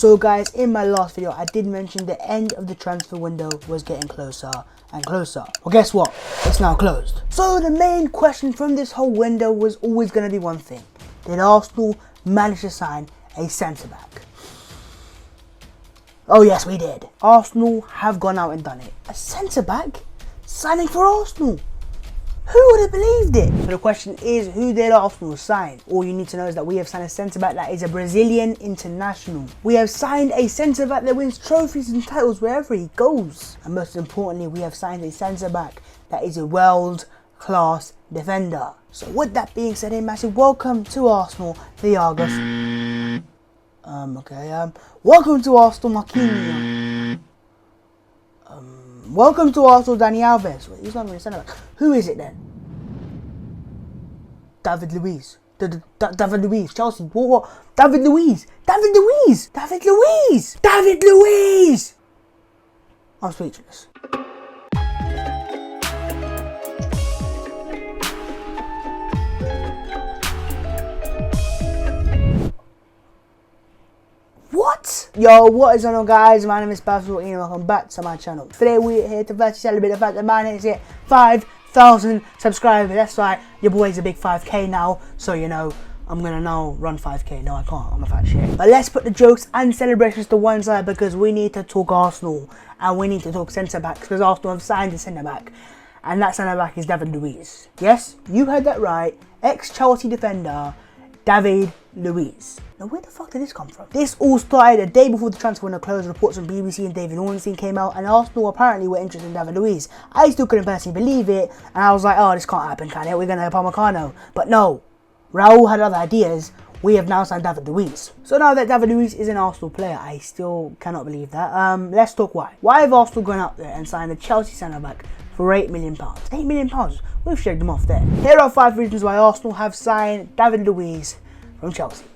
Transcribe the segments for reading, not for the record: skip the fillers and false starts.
So guys, in my last video, I did mention the end of the transfer window was getting closer and closer. Well, guess what? It's now closed. So the main question from this whole window was always going to be one thing. Did Arsenal manage to sign a centre-back? Oh yes, we did. Arsenal have gone out and done it. A centre-back? Signing for Arsenal? Who would have believed it? So the question is, who did Arsenal sign? All you need to know is that we have signed a centre-back that is a Brazilian international. We have signed a centre-back that wins trophies and titles wherever he goes. And most importantly, we have signed a centre-back that is a world-class defender. So with that being said, a massive welcome to Arsenal, the Argos. Welcome to Arsenal, Marquinhos. Welcome to Arsenal, Dani Alves. Wait, he's not even a centre back. Who is it then? David Luiz. David Luiz. Chelsea. What? David Luiz. David Luiz. David Luiz. David Luiz. I'm speechless. What? Yo, what is going on, guys? My name is Basil and welcome back to my channel. Today we're here to virtually celebrate the fact that my name is hit 5,000 subscribers. That's right, your boy's a big 5k now, so you know I'm gonna now run 5k. No, I can't, I'm a fat shit. But let's put the jokes and celebrations to one side because we need to talk Arsenal and we need to talk centre backs because Arsenal have signed a centre back, and that centre back is David Luiz. Yes, you heard that right, ex-Chelsea defender David Luiz. Now where the fuck did this come from? This all started a day before the transfer window closed. Reports from BBC and David Ornstein came out and Arsenal apparently were interested in David Luiz. I still couldn't personally believe it and I was like, oh, this can't happen, can it? We're going to have Upamecano. But no, Raul had other ideas. We have now signed David Luiz. So now that David Luiz is an Arsenal player, I still cannot believe that. Let's talk why. Why have Arsenal gone out there and signed a Chelsea centre-back for £8 million? £8 million? We've shaken them off there. Here are 5 reasons why Arsenal have signed David Luiz from Chelsea.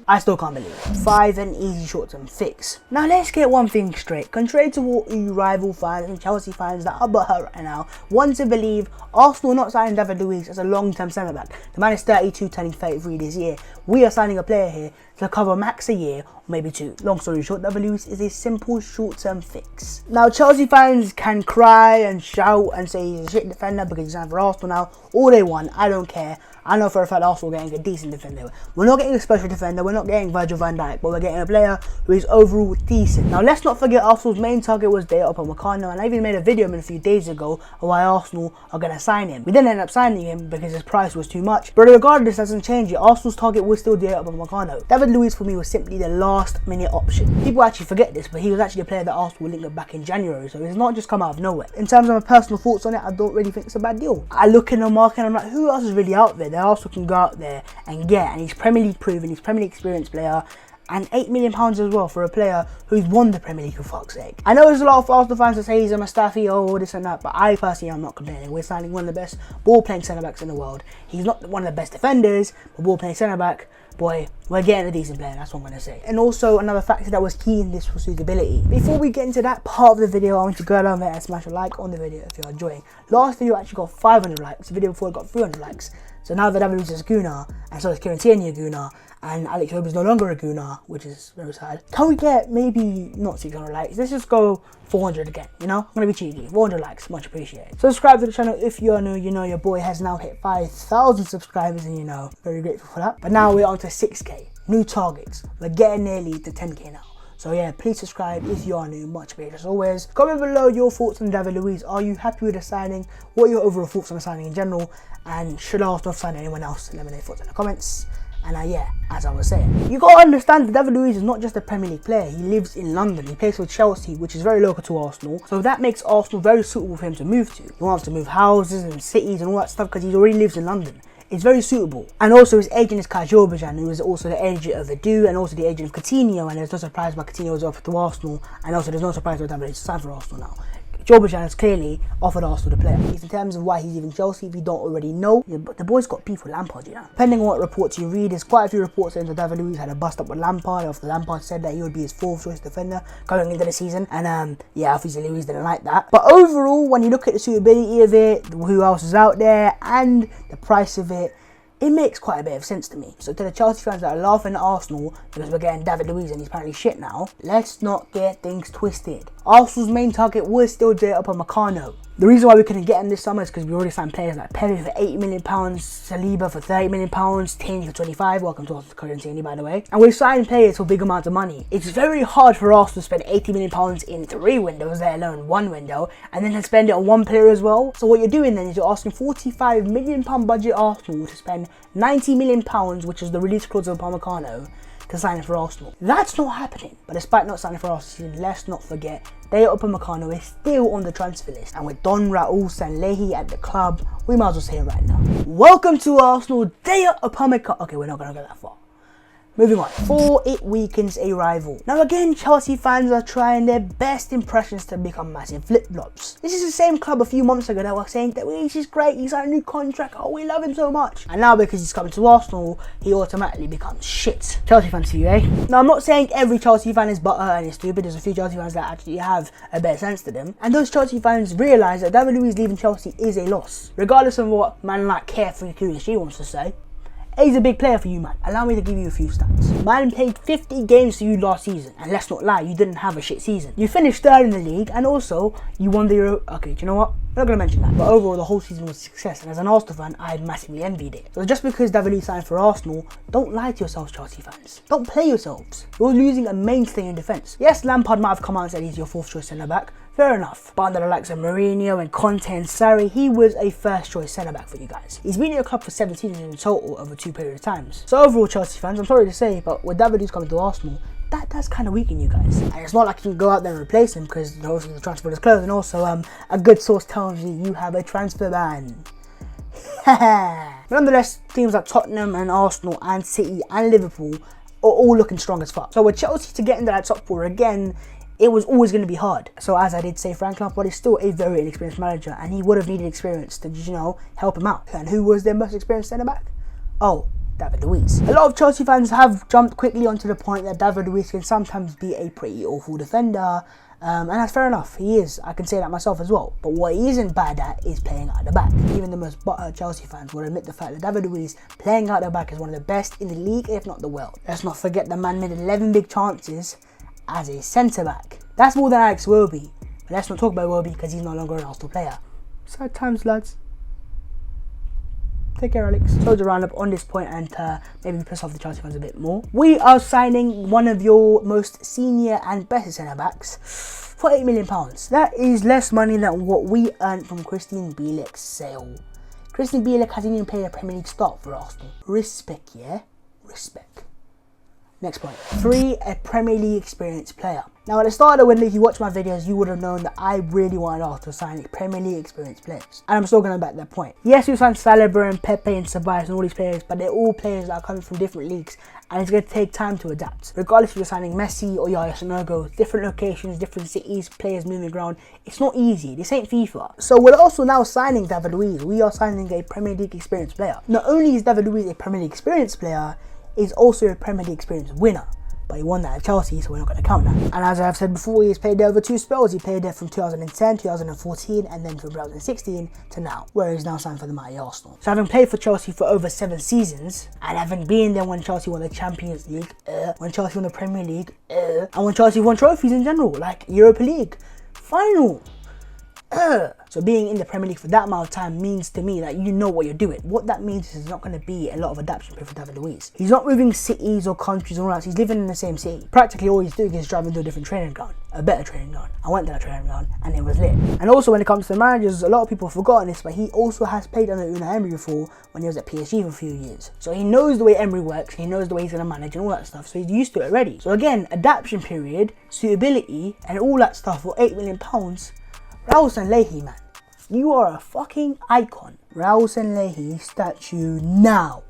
I still can't believe it. 5, an easy short-term fix. Now let's get one thing straight. Contrary to what you rival fans and Chelsea fans that are butthurt right now want to believe, Arsenal not signing David Luiz as a long-term centre-back. The man is 32, turning 33 this year. We are signing a player here to cover max a year, or maybe 2. Long story short, David Luiz is a simple short-term fix. Now Chelsea fans can cry and shout and say he's a shit defender because he's signed for Arsenal now. All they want, I don't care. I know for a fact Arsenal are getting a decent defender. We're not getting a special defender, we're not getting Virgil van Dijk, but we're getting a player who is overall decent. Now let's not forget Arsenal's main target was Upamecano, and I even made a video a few days ago of why Arsenal are going to sign him. We didn't end up signing him because his price was too much, but regardless, doesn't change it. Arsenal's target was still Upamecano. David Luiz for me was simply the last minute option. People actually forget this, but he was actually a player that Arsenal linked up back in January, so it's not just come out of nowhere. In terms of my personal thoughts on it, I don't really think it's a bad deal. I look in the market and I'm like, who else is really out there that Arsenal can go out there and get? And he's Premier League proven, he's Premier League experienced player, and £8 million as well for a player who's won the Premier League, for fuck's sake. I know there's a lot of Arsenal fans that say he's a Mustafi, oh, this and that, but I personally am not complaining. We're signing one of the best ball-playing centre-backs in the world. He's not one of the best defenders, but ball-playing centre-back, boy, we're getting a decent player, that's what I'm going to say. And also, another factor that was key in this was suitability. Before we get into that part of the video, I want you to go down there and smash a like on the video if you're enjoying. Last video actually got 500 likes, the video before it got 300 likes. So now that David Luiz is a Gooner, and so is Kieran Tierney a Gooner, and Alex Hope is no longer a Gooner, which is very sad. Can we get maybe not 600 likes? Let's just go 400 again, you know? I'm gonna be cheeky. 400 likes, much appreciated. Subscribe to the channel if you're new. You know your boy has now hit 5,000 subscribers, and you know, very grateful for that. But now we're on to 6k, new targets. We're getting nearly to 10k now. So yeah, please subscribe if you are new, much appreciated as always. Comment below your thoughts on David Luiz. Are you happy with the signing? What are your overall thoughts on the signing in general? And should Arsenal sign anyone else? Let me know your thoughts in the comments. And yeah, as I was saying, you gotta understand that David Luiz is not just a Premier League player. He lives in London. He plays for Chelsea, which is very local to Arsenal. So that makes Arsenal very suitable for him to move to. He wants to move houses and cities and all that stuff because he already lives in London. It's very suitable. And also his agent is COYG, who is also the agent of Edu and also the agent of Coutinho, and there's no surprise why Coutinho was offered to Arsenal, and also there's no surprise why David Luiz signed for Arsenal now. COYG has clearly offered Arsenal the player. In terms of why he's leaving Chelsea, if you don't already know, but the boy's got beef with Lampard, you know. Depending on what reports you read, there's quite a few reports saying that David Luiz had a bust up with Lampard after Lampard said that he would be his 4th choice defender going into the season. And yeah, obviously Luiz didn't like that. But overall, when you look at the suitability of it, who else is out there, and the price of it, it makes quite a bit of sense to me. So to the Chelsea fans that are laughing at Arsenal because we're getting David Luiz and he's apparently shit now, let's not get things twisted. Arsenal's main target was still Dayot Upamecano. The reason why we couldn't get him this summer is because we already signed players like Pepe for £80 million, Saliba for £30 million, Tierney for 25. Welcome to Arsenal currency, Tierney, by the way. And we've signed players for big amounts of money. It's very hard for Arsenal to spend £80 million in 3 windows, let alone 1 window, and then to spend it on 1 player as well. So what you're doing then is you're asking £45 million budget Arsenal to spend £90 million, which is the release clause of Upamecano, to sign for Arsenal. That's not happening. But despite not signing for Arsenal, let's not forget Dayot Upamecano is still on the transfer list, and with Don Raul Sanllehi at the club, we might as well say it right now. Welcome to Arsenal, Dayot Upamecano. Okay, we're not gonna go that far. Moving on, for it weakens a rival. Now again, Chelsea fans are trying their best impressions to become massive flip-flops. This is the same club a few months ago that were saying that Luiz is great, he's signed a new contract, oh we love him so much. And now because he's coming to Arsenal, he automatically becomes shit. Chelsea fans to you, eh? Now I'm not saying every Chelsea fan is butthurt and is stupid, there's a few Chelsea fans that actually have a better sense to them. And those Chelsea fans realise that David Luiz leaving Chelsea is a loss. Regardless of what man like Carefree COYG wants to say. He's a big player for you, man. Allow me to give you a few stats. Man played 50 games for you last season, and let's not lie, you didn't have a shit season. You finished 3rd in the league, and also you won the Euro. Okay, do you know what? I'm not gonna mention that. But overall, the whole season was a success, and as an Arsenal fan, I massively envied it. So just because David Luiz signed for Arsenal, don't lie to yourselves, Chelsea fans. Don't play yourselves. You're losing a mainstay in defence. Yes, Lampard might have come out and said he's your 4th choice centre back. Fair enough. But under the likes of Mourinho and Conte and Sarri, he was a 1st choice centre back for you guys. He's been in your club for 7 seasons in total over 2 periods of times. So overall, Chelsea fans, I'm sorry to say, but with David Luiz coming to Arsenal, that does kind of weaken you guys. And it's not like you can go out there and replace him because obviously the transfer is closed, and also a good source tells me you have a transfer ban. But nonetheless, teams like Tottenham and Arsenal and City and Liverpool are all looking strong as fuck. So with Chelsea to get into that top 4 again, it was always going to be hard. So as I did say, Frank Lampard is still a very inexperienced manager, and he would have needed experience to, you know, help him out. And who was their most experienced centre back? Oh, David Luiz. A lot of Chelsea fans have jumped quickly onto the point that David Luiz can sometimes be a pretty awful defender, and that's fair enough. He is. I can say that myself as well. But what he isn't bad at is playing out the back. Even the most butthurt Chelsea fans will admit the fact that David Luiz playing out the back is one of the best in the league, if not the world. Let's not forget the man made 11 big chances as a centre back. That's more than Alex Iwobi. But let's not talk about Iwobi because he's no longer an Arsenal player. Sad times, lads. Take care, Alex. So to round up on this point and maybe piss off the Chelsea fans a bit more, we are signing one of your most senior and best centre backs for £8 million. That is less money than what we earned from Christian Bielik's sale. Christian Bielik hasn't even played a Premier League start for Arsenal. Respect, yeah? Respect. Next point. 3, a Premier League experienced player. Now at the start of the window, if you watch my videos, you would have known that I really wanted Arsenal to sign Premier League experienced players. And I'm still going to back that point. Yes, we signed Saliba and Pepe and Ceballos and all these players, but they're all players that are coming from different leagues, and it's going to take time to adapt. Regardless if you're signing Messi or Yaya Sanogo, different locations, different cities, players moving around, it's not easy. This ain't FIFA. So we're also now signing David Luiz. We are signing a Premier League experienced player. Not only is David Luiz a Premier League experienced player, he's also a Premier League experience winner. But he won that at Chelsea, so we're not going to count that. And as I've said before, he's played there over 2 spells. He played there from 2010, 2014, and then from 2016 to now, where he's now signed for the mighty Arsenal. So having played for Chelsea for over 7 seasons, and having been there when Chelsea won the Champions League, when Chelsea won the Premier League, and when Chelsea won trophies in general, like Europa League, final. So being in the Premier League for that amount of time means to me that you know what you're doing. What that means is there's not going to be a lot of adaptation period for David Luiz. He's not moving cities or countries or all that. He's living in the same city. Practically all he's doing is driving to a different training ground, a better training ground. I went to that training ground and it was lit. And also when it comes to the managers, a lot of people have forgotten this, but he also has played under Unai Emery before when he was at PSG for a few years. So he knows the way Emery works, he knows the way he's going to manage and all that stuff. So he's used to it already. So again, adaptation period, suitability and all that stuff for £8 million. Raul Sanllehi, man. You are a fucking icon. Raul Sanllehi statue now.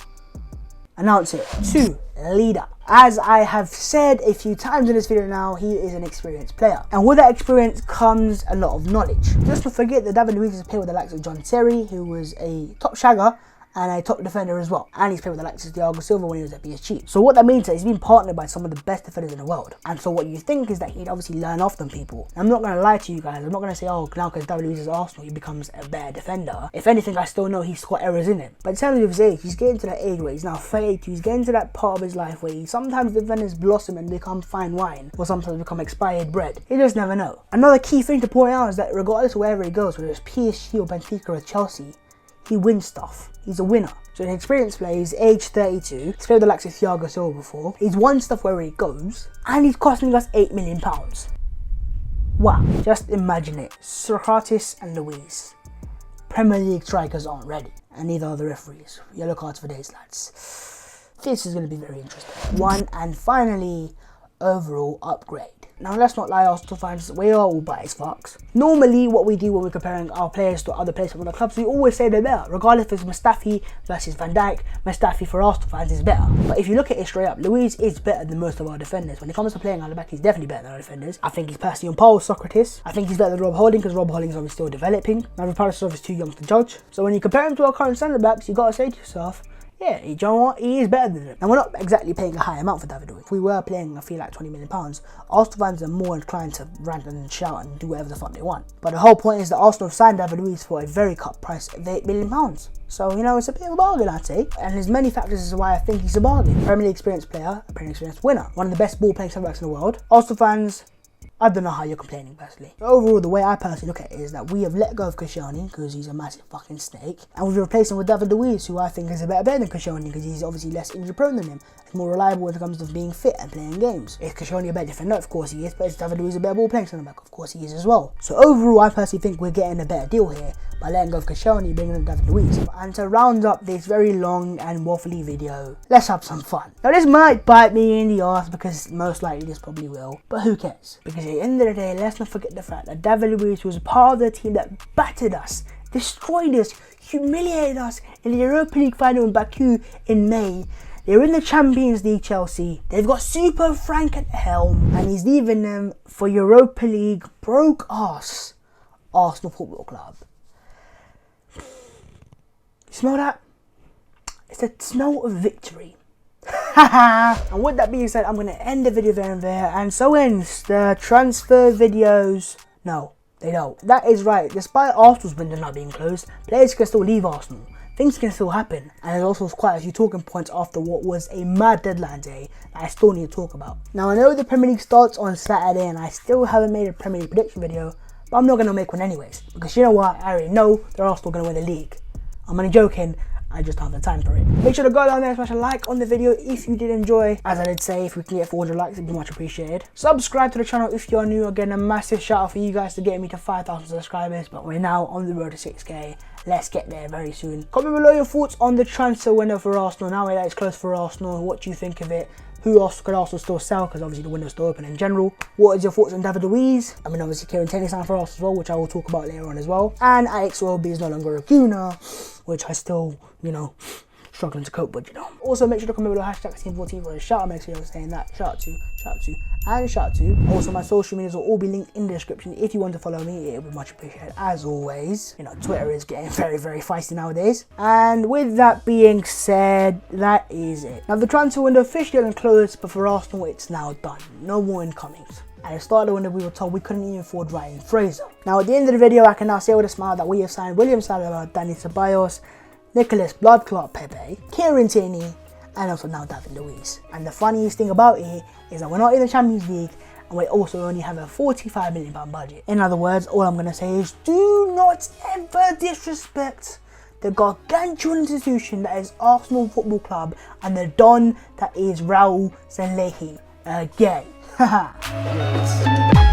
Announce it. 2, leader. As I have said a few times in this video now, he is an experienced player. And with that experience comes a lot of knowledge. Just to forget that David Luiz has played with the likes of John Terry, who was a top shagger, and a top defender as well. And he's played with the likes of Thiago Silva when he was at PSG. So what that means is he's been partnered by some of the best defenders in the world. And so what you think is that he'd obviously learn off them people. I'm not going to lie to you guys. I'm not going to say, oh, now because David Luiz is Arsenal, he becomes a better defender. If anything, I still know he's got errors in him. But in terms of his age, he's getting to that age where he's now 32. He's getting to that part of his life where sometimes defenders blossom and become fine wine, or sometimes become expired bread. You just never know. Another key thing to point out is that regardless of wherever he goes, whether it's PSG or Benfica or Chelsea, he wins stuff. He's a winner. So an experienced player, he's age 32, he's played with the likes of Thiago Silva before, he's won stuff wherever he goes, and he's costing us £8 million. Wow, just imagine it. Socrates and Luiz. Premier League strikers aren't ready, and neither are the referees. Yellow cards for days, lads. This is going to be very interesting. One, and finally, overall upgrade. Now let's not lie, Arsenal fans, we are all biased fucks. Normally what we do when we're comparing our players to other players from other clubs, we always say they're better. Regardless if it's Mustafi versus Van Dijk, Mustafi for Arsenal fans is better. But if you look at it straight up, Luiz is better than most of our defenders. When it comes to playing on the back, he's definitely better than our defenders. I think he's personally on par with Socrates. I think he's better than Rob Holding because Rob Holding is obviously still developing. Now Parasov is too young to judge. So when you compare him to our current centre backs, you gotta say to yourself, yeah, you know what? He is better than him. And we're not exactly paying a high amount for David Luiz. If we were paying, I feel like £20 million, Arsenal fans are more inclined to rant and shout and do whatever the fuck they want. But the whole point is that Arsenal have signed David Luiz for a very cut price of £8 million. So, you know, it's a bit of a bargain, I'd say. And there's many factors as to why I think he's a bargain. Premier League experienced player, a Premier League experienced winner. One of the best ball-playing centre-backs in the world. Arsenal fans, I don't know how you're complaining personally. Overall, the way I personally look at it is that we have let go of Koscielny because he's a massive fucking snake, and we've replaced him with David Luiz, who I think is a better player than Koscielny because he's obviously less injury prone than him. He's more reliable when it comes to being fit and playing games. Is Koscielny a better defender? Of course he is. But is David Luiz a better ball playing centre back? Of course he is as well. So overall, I personally think we're getting a better deal here by letting go of Koscielny, bringing in David Luiz. And to round up this very long and waffly video, let's have some fun. Now this might bite me in the arse because most likely this probably will, but who cares? Because at the end of the day, let's not forget the fact that David Luiz was part of the team that battered us, destroyed us, humiliated us in the Europa League final in Baku in May. They're in the Champions League, Chelsea. They've got Super Frank at the helm, and he's leaving them for Europa League broke ass Arsenal Football Club. You smell that? It's the smell of victory. And with that being said, I'm going to end the video there and there, and so ends the transfer videos. No, they don't. That is right. Despite Arsenal's window not being closed, players can still leave Arsenal. Things can still happen, and there's also quite a few talking points after what was a mad deadline day that I still need to talk about. Now I know the Premier League starts on Saturday, and I still haven't made a Premier League prediction video, but I'm not going to make one anyways, because you know what, I already know they're Arsenal going to win the league. I'm only joking, I just don't have the time for it. Make sure to go down there and smash a like on the video if you did enjoy. As I did say, if we can get 400 likes, it'd be much appreciated. Subscribe to the channel if you're new. Again, a massive shout out for you guys to get me to 5,000 subscribers, but we're now on the road to 6k. Let's get there very soon. Comment below your thoughts on the transfer window for Arsenal. Now that it's close for Arsenal, what do you think of it? Who else could Arsenal still sell? Because obviously the window's still open in general. What is your thoughts on David Luiz? I mean, obviously Kieran Tierney signed for Arsenal as well, which I will talk about later on as well. And Alex Iwobi is no longer a Guna, which I still, you know, struggling to cope with, you know. Also, make sure to comment below hashtag Team14 for a shout out. Make sure you're saying that. Shout out to, and shout out to. Also, my social medias will all be linked in the description. If you want to follow me, it would be much appreciated as always. You know, Twitter is getting very, very feisty nowadays. And with that being said, that is it. Now, the transfer window officially hasn't closed, but for Arsenal, it's now done. No more incomings. At the start of the window, we were told we couldn't even afford Ryan Fraser. Now, at the end of the video, I can now say with a smile that we have signed William Saliba, Dani Ceballos, Nicholas Bloodclot Pepe, Kieran Tierney, and also now David Luiz. And the funniest thing about it is that we're not in the Champions League, and we also only have a £45 million budget. In other words, all I'm going to say is do not ever disrespect the gargantuan institution that is Arsenal Football Club and the Don that is Raul Sanlehi again. Haha.